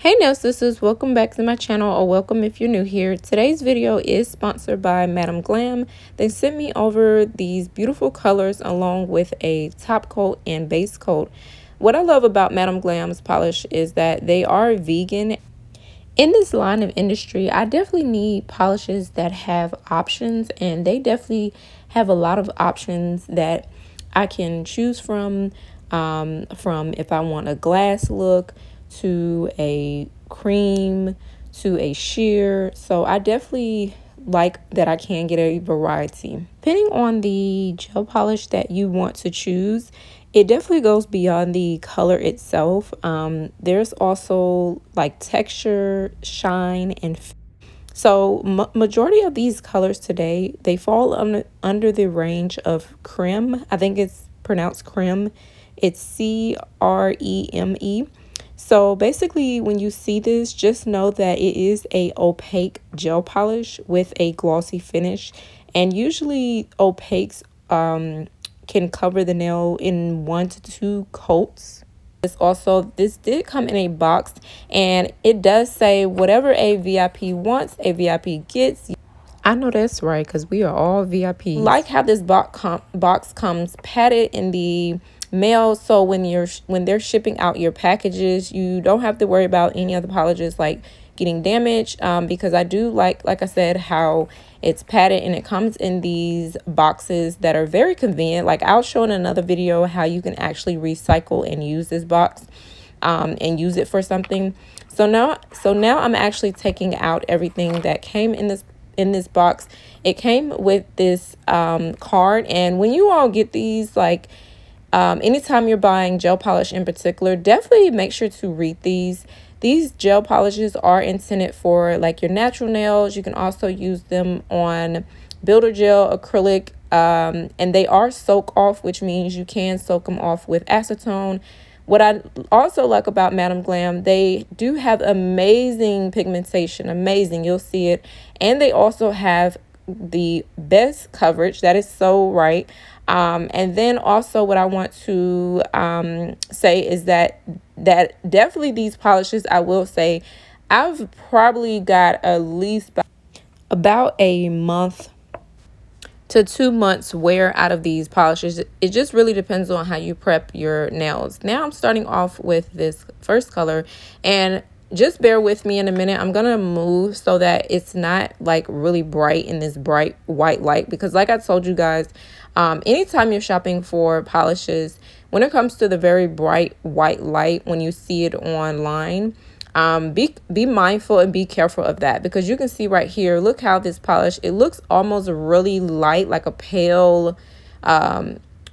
Hey nail sisters, welcome back to my channel, or welcome if you're new here. Today's video is sponsored by Madam Glam. They sent me over these beautiful colors along with a top coat and base coat. What I love about Madam Glam's polish is that they are vegan. In this line of industry, I definitely need polishes that have options, and they definitely have a lot of options that I can choose from if I want a glass look to a cream to a sheer. So I definitely like that I can get a variety. Depending on the gel polish that you want to choose, it definitely goes beyond the color itself. There's also like texture, shine, and so majority of these colors today, they fall under the range of creme. I think it's pronounced creme. It's CREME. So basically, when you see this, just know that it is a opaque gel polish with a glossy finish, and usually opaques can cover the nail in 1 to 2 coats. This did come in a box, and it does say whatever a VIP wants, a VIP gets. I know that's right, because we are all VIPs. Like how this box comes padded in the mail, so when they're shipping out your packages, you don't have to worry about any other polishes like getting damaged, because I do like I said, how it's padded and it comes in these boxes that are very convenient. Like I'll show in another video how you can actually recycle and use this box and use it for something. So now I'm actually taking out everything that came in this box. It came with this card, and when you all get these, like anytime you're buying gel polish in particular, definitely make sure to read these. These gel polishes are intended for like your natural nails. You can also use them on builder gel, acrylic, and they are soak off, which means you can soak them off with acetone. What I also like about Madam Glam, they do have amazing pigmentation, amazing, you'll see it. And they also have the best coverage. That is so right. And then also what I want to say is that definitely these polishes, I will say, I've probably got at least about a month to 2 months wear out of these polishes. It just really depends on how you prep your nails. Now I'm starting off with this first color, and just bear with me in a minute. I'm gonna move so that it's not like really bright in this bright white light, because like I told you guys, anytime you're shopping for polishes, when it comes to the very bright white light, when you see it online, be mindful and be careful of that, because you can see right here, look how this polish, it looks almost really light, like a pale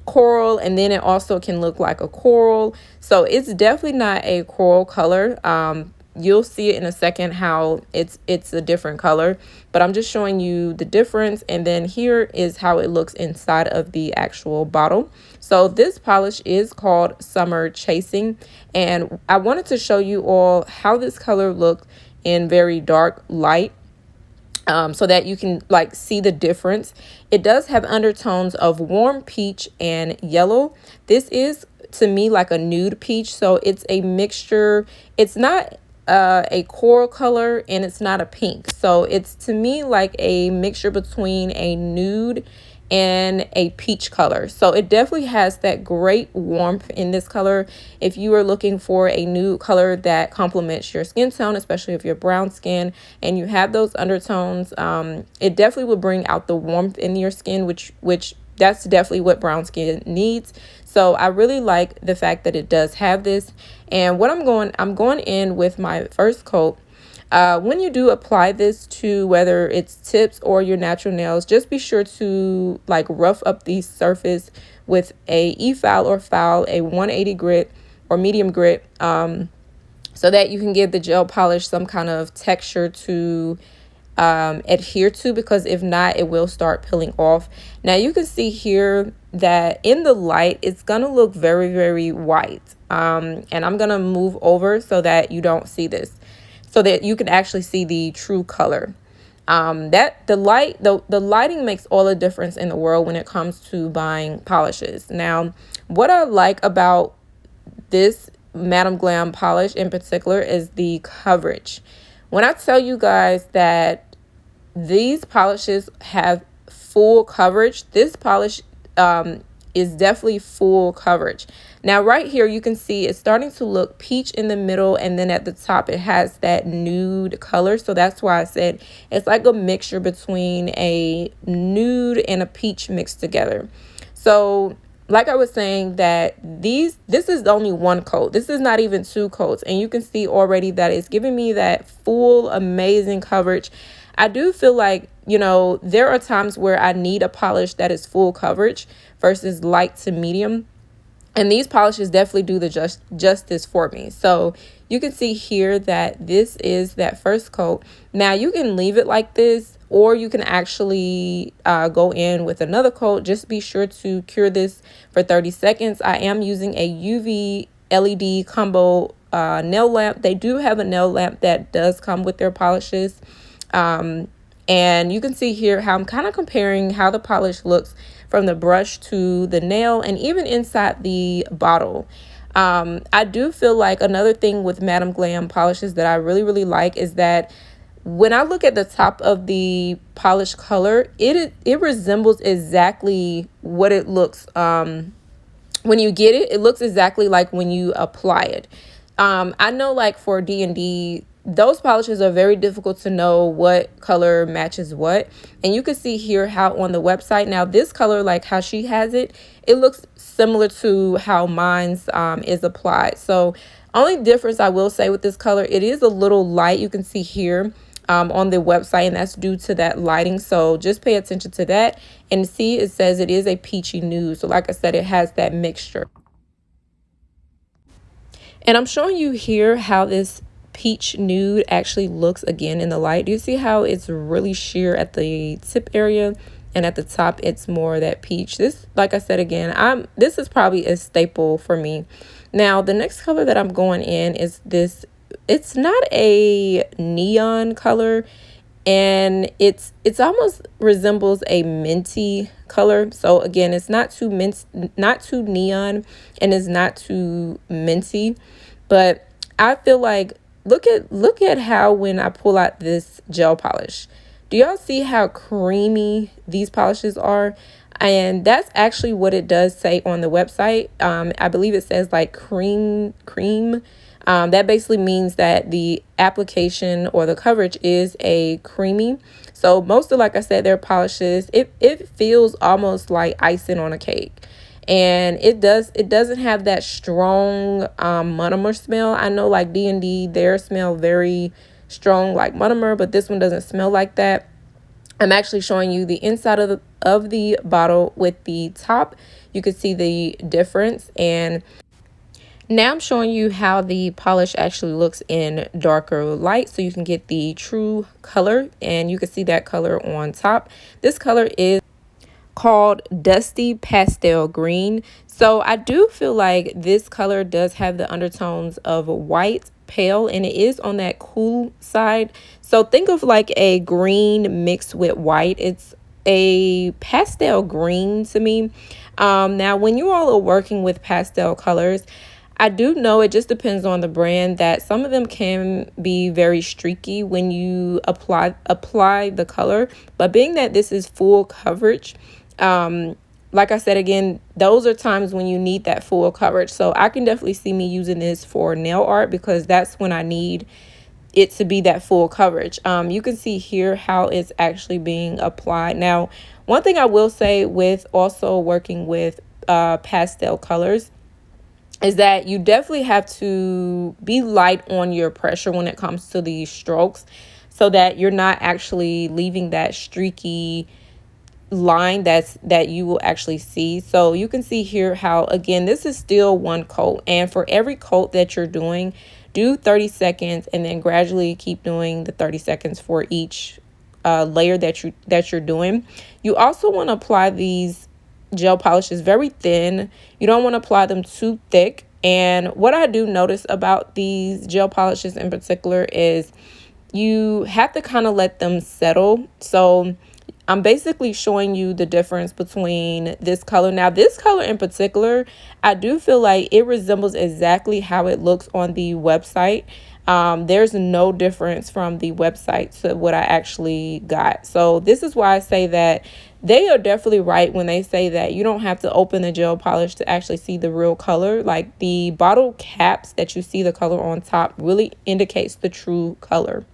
coral, and then it also can look like a coral. So it's definitely not a coral color. You'll see it in a second how it's a different color, but I'm just showing you the difference. And then here is how it looks inside of the actual bottle. So this polish is called Summer Chasing, and I wanted to show you all how this color looked in very dark light, so that you can like see the difference. It does have undertones of warm peach and yellow. This is, to me, like a nude peach, so it's a mixture. It's not a coral color, and it's not a pink, so it's, to me, like a mixture between a nude and a peach color. So it definitely has that great warmth in this color. If you are looking for a nude color that complements your skin tone, especially if you're brown skin and you have those undertones, it definitely will bring out the warmth in your skin, which that's definitely what brown skin needs. So I really like the fact that it does have this. And what I'm going in with my first coat. When you do apply this to whether it's tips or your natural nails, just be sure to like rough up the surface with a e-file or file, a 180 grit or medium grit, so that you can give the gel polish some kind of texture to adhere to, because if not, it will start peeling off. Now you can see here that in the light, it's gonna look very, very white. And I'm gonna move over so that you don't see this, so that you can actually see the true color. That the lighting makes all the difference in the world when it comes to buying polishes. Now, what I like about this Madam Glam polish in particular is the coverage. When I tell you guys that these polishes have full coverage, this polish is definitely full coverage. Now right here you can see it's starting to look peach in the middle, and then at the top it has that nude color. So that's why I said it's like a mixture between a nude and a peach mixed together. So like I was saying, that this is only one coat. This is not even two coats, and you can see already that it's giving me that full amazing coverage. I do feel like, you know, there are times where I need a polish that is full coverage versus light to medium. And these polishes definitely do the justice for me. So you can see here that this is that first coat. Now you can leave it like this, or you can actually go in with another coat. Just be sure to cure this for 30 seconds. I am using a UV LED combo nail lamp. They do have a nail lamp that does come with their polishes. And you can see here how I'm kind of comparing how the polish looks from the brush to the nail and even inside the bottle. I do feel like another thing with Madam Glam polishes that I really like is that when I look at the top of the polish color, it resembles exactly what it looks when you get it. It looks exactly like when you apply it. I know, like for D&D, those polishes are very difficult to know what color matches what. And you can see here how on the website, now this color, like how she has it, it looks similar to how mine's is applied. So only difference I will say with this color, it is a little light. You can see here on the website, and that's due to that lighting. So just pay attention to that. And see, it says it is a peachy nude. So like I said, it has that mixture. And I'm showing you here how this peach nude actually looks again in the light. Do you see how it's really sheer at the tip area, and at the top it's more that peach? This, like I said again, this is probably a staple for me. Now the next color that I'm going in is this. It's not a neon color, and it's almost resembles a minty color. So again, it's not too neon, and it's not too minty, but I feel like look at how when I pull out this gel polish, do y'all see how creamy these polishes are? And that's actually what it does say on the website. I believe it says like cream. That basically means that the application or the coverage is a creamy. So most of, like I said, their polishes, it feels almost like icing on a cake. And it doesn't have that strong monomer smell. I know like D&D, their smell very strong like monomer, but this one doesn't smell like that. I'm actually showing you the inside of the bottle with the top. You can see the difference. And now I'm showing you how the polish actually looks in darker light, so you can get the true color, and you can see that color on top. This color is called Dusty Pastel Green. So I do feel like this color does have the undertones of white, pale, and it is on that cool side. So think of like a green mixed with white. It's a pastel green to me. Now when you all are working with pastel colors, I do know it just depends on the brand that some of them can be very streaky when you apply the color. But being that this is full coverage, like I said again, those are times when you need that full coverage. So I can definitely see me using this for nail art, because that's when I need it to be that full coverage. You can see here how it's actually being applied. Now, one thing I will say with also working with pastel colors is that you definitely have to be light on your pressure when it comes to these strokes, so that you're not actually leaving that streaky line that you will actually see. So you can see here how, again, this is still one coat, and for every coat that you're doing, do 30 seconds and then gradually keep doing the 30 seconds for each layer that you're doing. You also want to apply these gel polishes very thin. You don't want to apply them too thick. And what I do notice about these gel polishes in particular is you have to kind of let them settle. So I'm basically showing you the difference between this color. Now, this color in particular, I do feel like it resembles exactly how it looks on the website. There's no difference from the website to what I actually got. So this is why I say that they are definitely right when they say that you don't have to open the gel polish to actually see the real color. Like the bottle caps that you see the color on top really indicates the true color.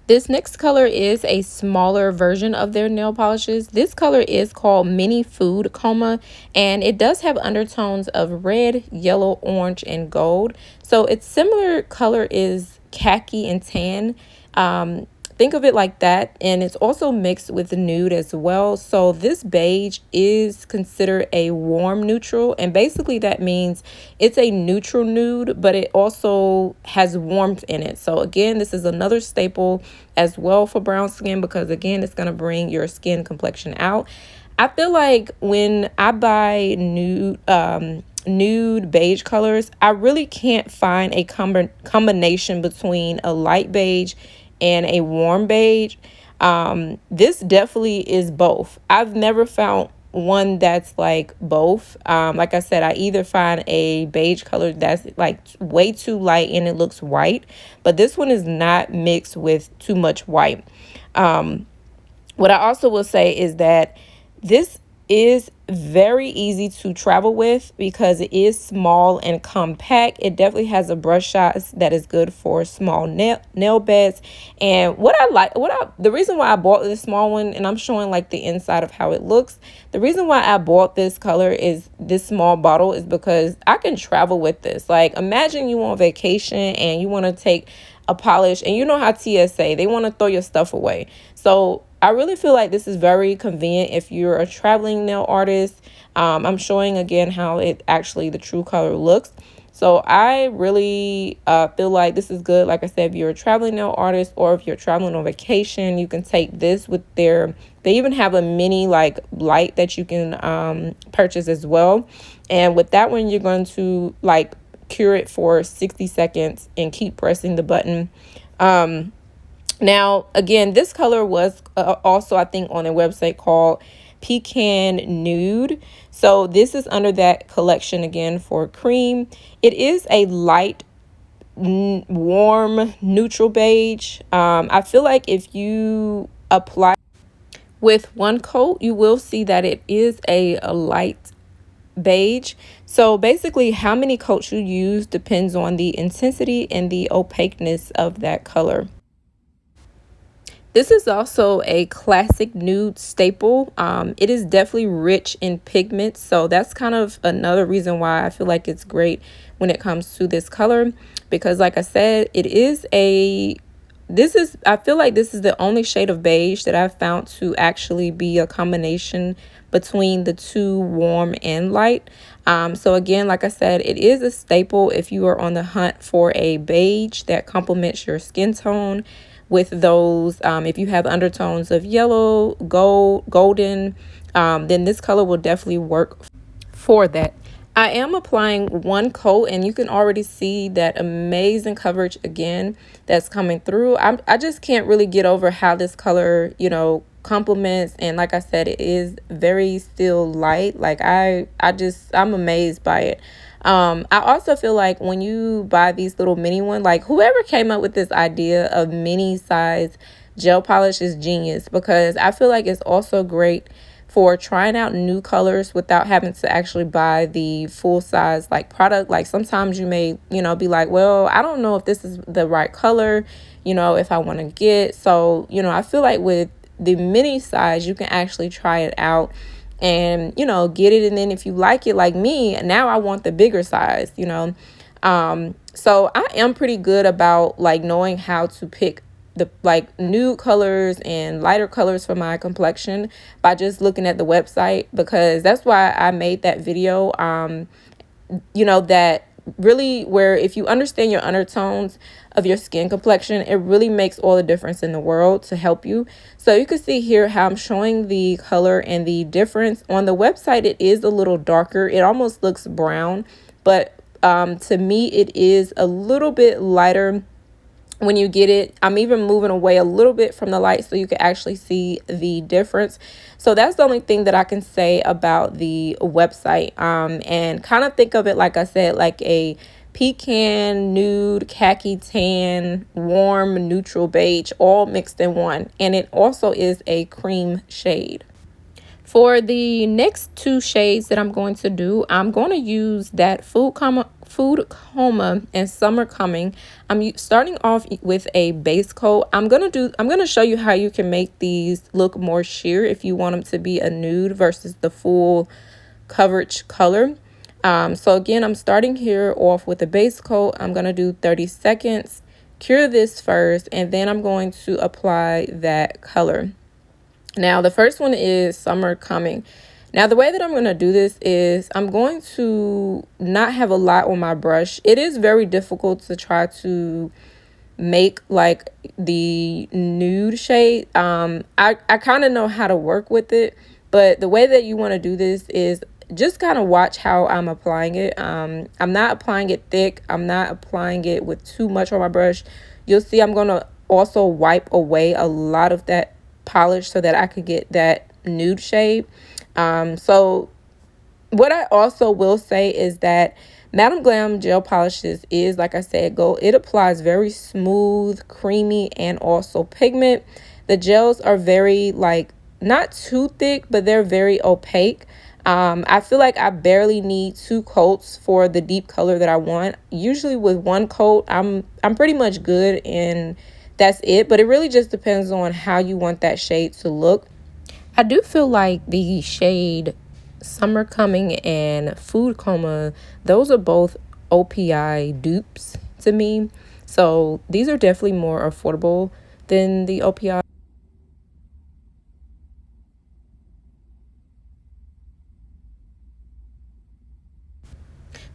This next color is a smaller version of their nail polishes. This color is called Mini Food Coma, and it does have undertones of red, yellow, orange, and gold. So its similar color is khaki and tan. Think of it like that, and it's also mixed with nude as well. So this beige is considered a warm neutral, and basically that means it's a neutral nude, but it also has warmth in it. So again, this is another staple as well for brown skin, because again, it's going to bring your skin complexion out. I feel like when I buy nude beige colors, I really can't find a combination between a light beige and a warm beige. This definitely is both. I've never found one that's like both. Like I said, I either find a beige color that's like way too light and it looks white, but this one is not mixed with too much white. What I also will say is that this is very easy to travel with because it is small and compact. It definitely has a brush size that is good for small nail beds. And the reason why I bought this small one, and I'm showing like the inside of how it looks, the reason why I bought this color is this small bottle is because I can travel with this. Like imagine you on vacation and you want to take a polish, and you know how TSA, they want to throw your stuff away. So I really feel like this is very convenient if you're a traveling nail artist. I'm showing again how it actually the true color looks. So I really feel like this is good. Like I said, if you're a traveling nail artist or if you're traveling on vacation, you can take this with they even have a mini like light that you can purchase as well. And with that one, you're going to like cure it for 60 seconds and keep pressing the button. Now, again, this color was also, I think, on a website called Pecan Nude. So this is under that collection again for cream. It is a light, warm, neutral beige. I feel like if you apply with one coat, you will see that it is a light beige. So basically how many coats you use depends on the intensity and the opaqueness of that color. This is also a classic nude staple. It is definitely rich in pigments, so that's kind of another reason why I feel like it's great when it comes to this color, because like I said, I feel like this is the only shade of beige that I've found to actually be a combination between the two, warm and light. So again, like I said, it is a staple if you are on the hunt for a beige that complements your skin tone with those. If you have undertones of yellow, golden, then this color will definitely work for that. I am applying one coat, and you can already see that amazing coverage again that's coming through. I just can't really get over how this color, complements, and like I said, it is very still light. Like I'm amazed by it. I also feel like when you buy these little mini ones, like whoever came up with this idea of mini size gel polish is genius, because I feel like it's also great for trying out new colors without having to actually buy the full size like product. Like sometimes you may, be like, well, I don't know if this is the right color, if I want to get. So, I feel like with the mini size, you can actually try it out and get it, and then if you like it like me, now I want the bigger size. So I am pretty good about like knowing how to pick the like nude colors and lighter colors for my complexion by just looking at the website, because that's why I made that video. That really, where if you understand your undertones of your skin complexion, it really makes all the difference in the world to help you. So you can see here how I'm showing the color and the difference. On the website, it is a little darker. It almost looks brown, but to me, it is a little bit lighter when you get it. I'm even moving away a little bit from the light so you can actually see the difference. So that's the only thing that I can say about the website. And kind of think of it, like I said, like a pecan, nude, khaki tan, warm, neutral beige, all mixed in one. And it also is a cream shade. For the next two shades that I'm going to do, I'm going to use that Food Coma and Summer Coming. I'm starting off with a base coat. I'm gonna show you how you can make these look more sheer if you want them to be a nude versus the full coverage color. So again, I'm starting here off with a base coat. I'm gonna do 30 seconds, cure this first, and then I'm going to apply that color. Now, the first one is Summer Coming. Now, the way that I'm going to do this is I'm going to not have a lot on my brush. It is very difficult to try to make like the nude shade. I kind of know how to work with it, but the way that you want to do this is just kind of watch how I'm applying it. I'm not applying it thick. I'm not applying it with too much on my brush. You'll see I'm going to also wipe away a lot of that polish so that I could get that nude shade. So what I also will say is that Madam Glam Gel Polishes is, like I said, it applies very smooth, creamy, and also pigment. The gels are very, like, not too thick, but they're very opaque. I feel like I barely need 2 coats for the deep color that I want. Usually with 1 coat, I'm pretty much good, and that's it. But it really just depends on how you want that shade to look. I do feel like the shade Summer Coming and Food Coma, those are both OPI dupes to me. So these are definitely more affordable than the OPI.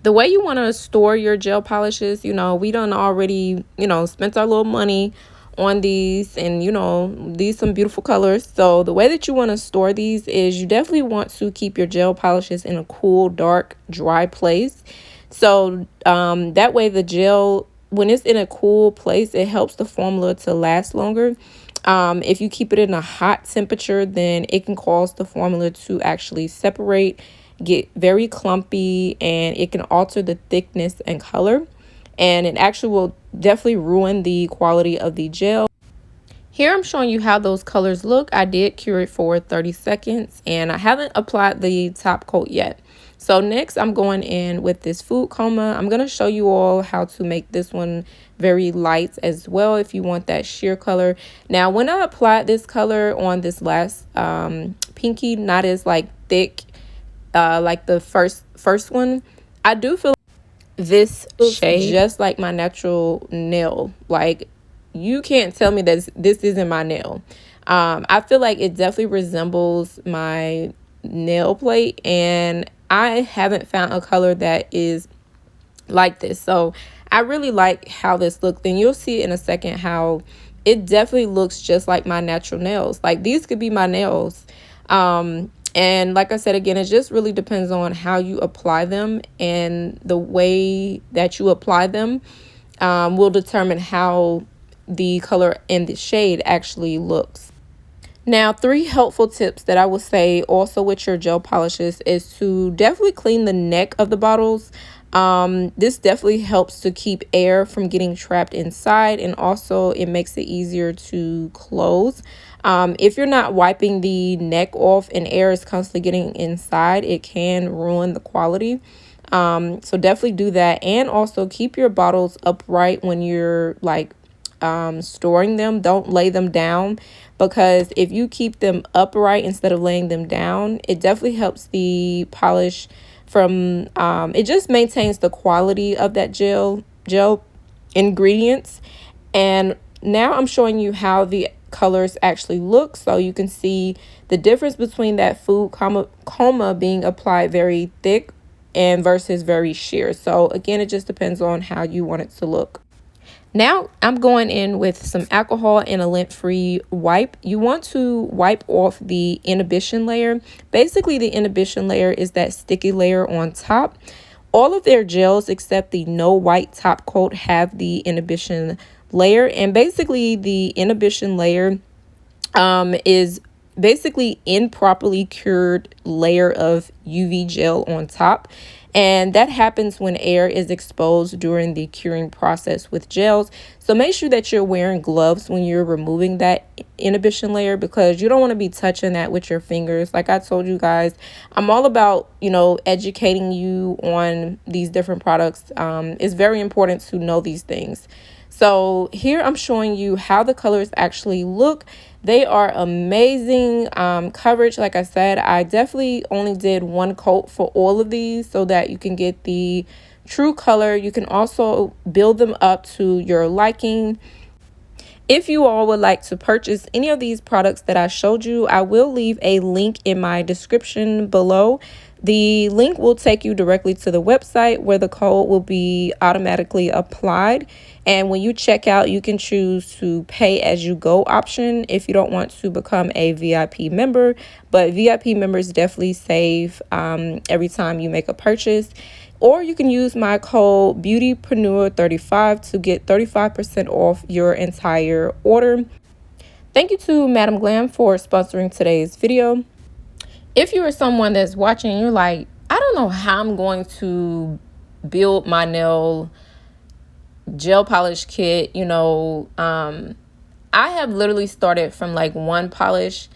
The way you want to store your gel polishes, we done already, spent our little money on these, and these some beautiful colors. So the way that you want to store these is you definitely want to keep your gel polishes in a cool, dark, dry place. So that way the gel, when it's in a cool place, it helps the formula to last longer. If you keep it in a hot temperature, then it can cause the formula to actually separate, get very clumpy, and it can alter the thickness and color, and it actually will definitely ruin the quality of the gel. Here I'm showing you how those colors look. I did cure it for 30 seconds and I haven't applied the top coat yet. So next I'm going in with this Food Coma. I'm going to show you all how to make this one very light as well if you want that sheer color. Now when I applied this color on this last pinky, not as like thick like the first one, I do feel this shade just like my natural nail. Like, you can't tell me that this isn't my nail. I feel like it definitely resembles my nail plate, and I haven't found a color that is like this. So I really like how this looks, and you'll see in a second how it definitely looks just like my natural nails. Like, these could be my nails. And like I said, again, it just really depends on how you apply them, and the way that you apply them will determine how the color and the shade actually looks. Now, 3 helpful tips that I would say also with your gel polishes is to definitely clean the neck of the bottles. This definitely helps to keep air from getting trapped inside, and also it makes it easier to close. If you're not wiping the neck off and air is constantly getting inside, it can ruin the quality. So definitely do that, and also keep your bottles upright when you're like storing them. Don't lay them down, because if you keep them upright instead of laying them down, it definitely helps the polish from it just maintains the quality of that gel ingredients. And now I'm showing you how the colors actually look, so you can see the difference between that Food Coma being applied very thick and versus very sheer. So again, it just depends on how you want it to look. Now I'm going in with some alcohol and a lint-free wipe. You want to wipe off the inhibition layer. Basically, the inhibition layer is that sticky layer on top. All of their gels except the no white top coat have the inhibition layer. And basically the inhibition layer is basically improperly cured layer of UV gel on top. And that happens when air is exposed during the curing process with gels. So make sure that you're wearing gloves when you're removing that inhibition layer, because you don't want to be touching that with your fingers. Like I told you guys, I'm all about, educating you on these different products. It's very important to know these things. So here I'm showing you how the colors actually look. They are amazing coverage. Like I said, I definitely only did one coat for all of these so that you can get the true color. You can also build them up to your liking. If you all would like to purchase any of these products that I showed you, I will leave a link in my description below. The link will take you directly to the website where the code will be automatically applied. And when you check out, you can choose to pay as you go option if you don't want to become a VIP member. But VIP members definitely save every time you make a purchase. Or you can use my code BeautyPreneur35 to get 35% off your entire order. Thank you to Madam Glam for sponsoring today's video. If you are someone that's watching, you're like, I don't know how I'm going to build my nail gel polish kit. I have literally started from like one polish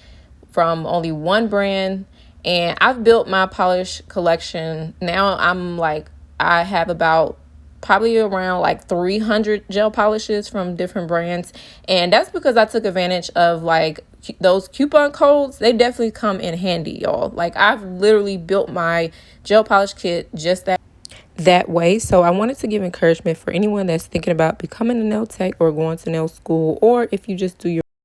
from only one brand, and I've built my polish collection. Now I have about probably around like 300 gel polishes from different brands, and that's because I took advantage of like those coupon codes. They definitely come in handy, y'all. Like I've literally built my gel polish kit just that way. So I wanted to give encouragement for anyone that's thinking about becoming a nail tech or going to nail school, or if you just do your